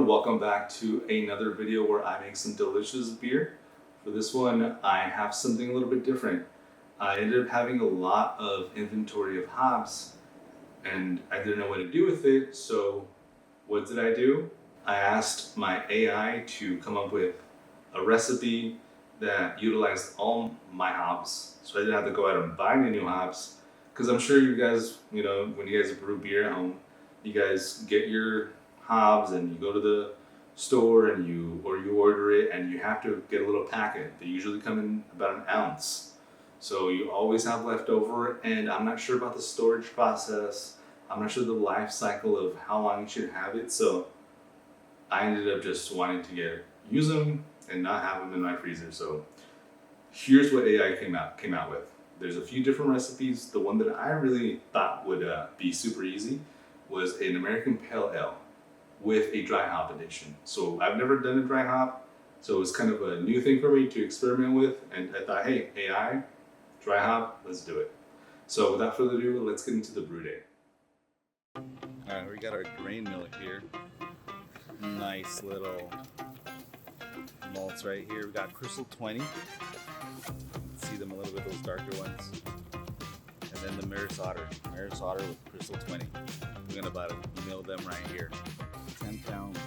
welcome back to another video where I make some delicious beer. For this one, I have something a little bit different. I ended up having a lot of inventory of hops and I didn't know what to do with it, so what did I do? I asked my AI to come up with a recipe that utilized all my hops, so I didn't have to go out and buy any new hops, because I'm sure you guys, when you guys brew beer at home, you guys get your hops and you go to the store and you order it and you have to get a little packet. They usually come in about an ounce. So you always have leftover, and I'm not sure about the storage process. I'm not sure the life cycle of how long you should have it. So I ended up just wanting to use them and not have them in my freezer. So here's what AI came out with. There's a few different recipes. The one that I really thought would be super easy was an American Pale Ale with a dry hop addition. So I've never done a dry hop, so it was kind of a new thing for me to experiment with, and I thought, hey, AI, dry hop, let's do it. So without further ado, let's get into the brew day. Alright, we got our grain mill here. Nice little malts right here. We got Crystal 20. You can see them a little bit, those darker ones. And then the Maris Otter with Crystal 20. We're gonna about mill them right here. 10 pounds.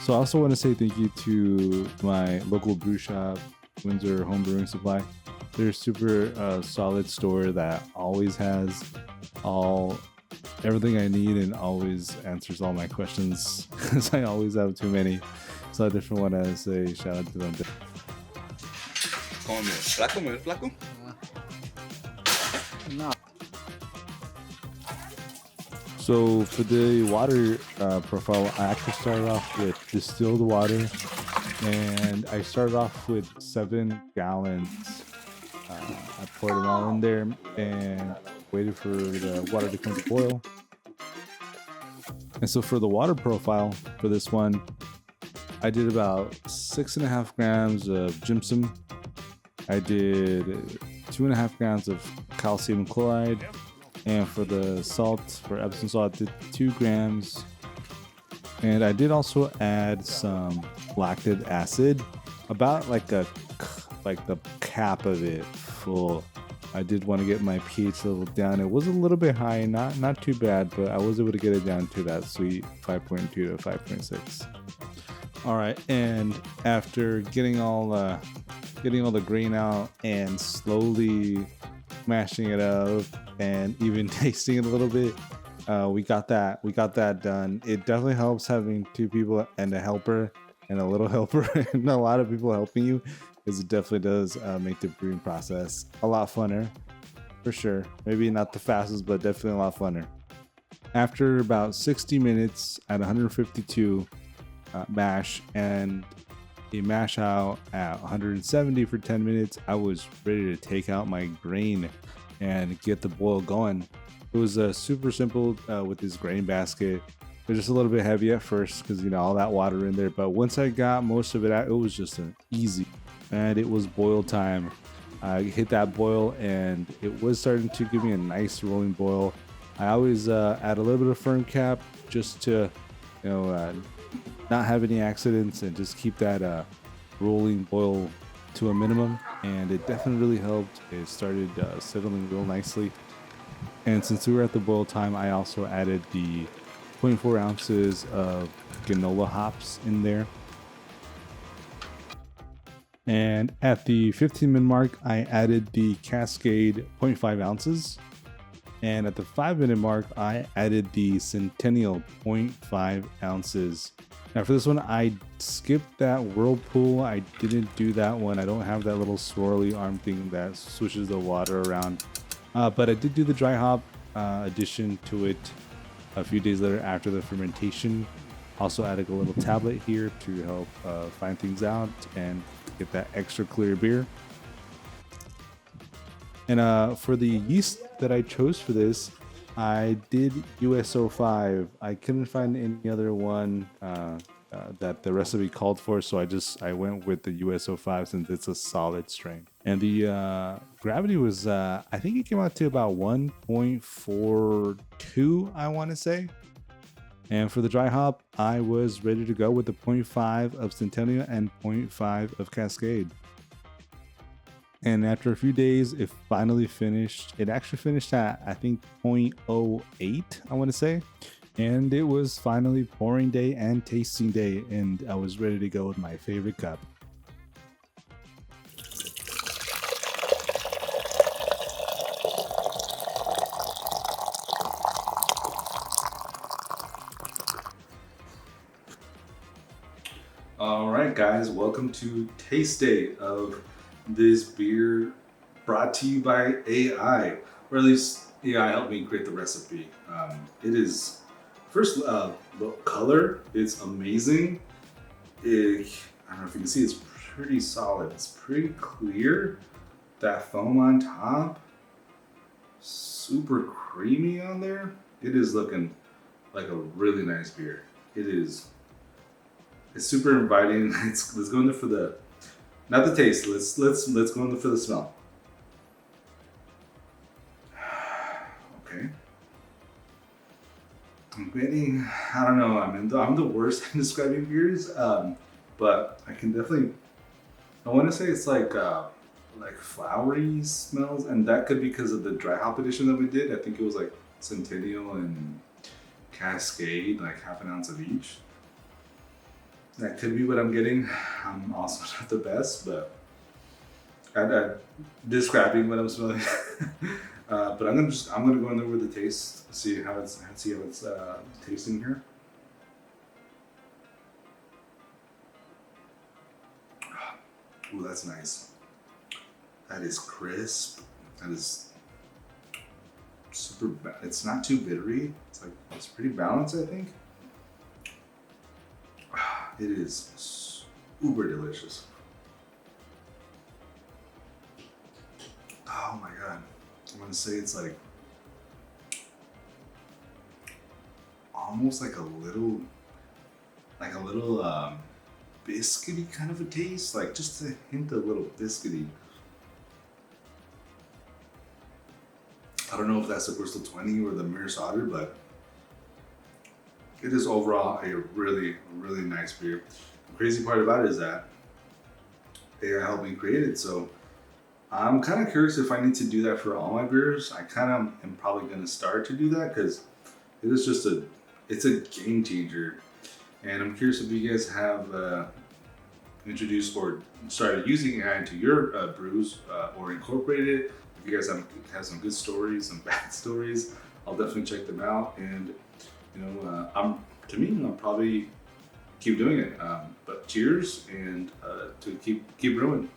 So I also want to say thank you to my local brew shop, Windsor Home Brewing Supply. They're a super solid store that always has everything I need and always answers all my questions, because I always have too many. So I definitely want to say shout out to them. Flaco? No. So for the water profile, I actually started off with distilled water, and I started off with 7 gallons. I poured them all in there and waited for the water to come to boil. And so for the water profile for this one, I did about 6.5 grams of gypsum. I did 2.5 grams of calcium chloride. And for the salt, for Epsom salt, I did 2 grams. And I did also add some lactic acid, about like the cap of it full. I did want to get my pH level down. It was a little bit high, not too bad, but I was able to get it down to that sweet 5.2 to 5.6. All right, and after getting all the grain out and slowly mashing it up and even tasting it a little bit, we got that done. It definitely helps having 2 people and a helper and a little helper and a lot of people helping you, because it definitely does make the brewing process a lot funner, for sure. Maybe not the fastest, but definitely a lot funner. After about 60 minutes at 152 mash and a mash out at 170 for 10 minutes, I was ready to take out my grain and get the boil going. It was super simple with this grain basket. It was just a little bit heavy at first because all that water in there, but once I got most of it out, it was just an easy. And it was boil time. I hit that boil and it was starting to give me a nice rolling boil. I always add a little bit of firm cap just to not have any accidents and just keep that rolling boil to a minimum, and it definitely really helped. It started settling real nicely. And since we were at the boil time, I also added the 0.4 ounces of canola hops in there. And at the 15-minute mark, I added the Cascade 0.5 ounces. And at the 5-minute mark, I added the Centennial 0.5 ounces. Now for this one, I skipped that Whirlpool. I didn't do that one. I don't have that little swirly arm thing that swishes the water around. But I did do the dry hop addition to it a few days later after the fermentation. Also added a little tablet here to help find things out and get that extra clear beer. And for the yeast that I chose for this, I did US-05. I couldn't find any other one that the recipe called for, so I went with the US-05 since it's a solid strain. And the gravity was, I think it came out to about 1.42, I want to say. And for the dry hop, I was ready to go with the 0.5 of Centennial and 0.5 of Cascade. And after a few days, it finally finished. It actually finished at, I think, 0.08, I want to say. And it was finally pouring day and tasting day, and I was ready to go with my favorite cup. All right, guys, welcome to Taste Day of this beer brought to you by AI, or at least AI helped me create the recipe. It is, first, the color, it's amazing. I don't know if you can see, it's pretty solid. It's pretty clear. That foam on top, super creamy on there. It is looking like a really nice beer. It's super inviting. Let's go in there for the, not the taste. Let's go in there for the smell. Okay. I'm getting, I don't know. I'm the worst at describing beers, but I can definitely. I want to say it's like flowery smells, and that could be because of the dry hop edition that we did. I think it was like Centennial and Cascade, like half an ounce of each. That could be what I'm getting. I'm also not the best, but at describing what I'm smelling. But I'm gonna go in there with the taste, see how it's tasting here. Ooh, that's nice. That is crisp. That is super. It's not too bittery. It's pretty balanced, I think. It is uber delicious. Oh my god. I'm gonna say it's like almost like a little biscuity kind of a taste, like just a hint of a little biscuity. I don't know if that's the Bristol 20 or the Maris Otter, but it is overall a really, really nice beer. The crazy part about it is that AI helped me create it, so I'm kind of curious if I need to do that for all my beers. I kind of am probably going to start to do that because it is just it's a game changer. And I'm curious if you guys have introduced or started using AI into your brews or incorporated it. If you guys have some good stories, some bad stories, I'll definitely check them out. And I'll probably keep doing it. But cheers, and to keep brewing.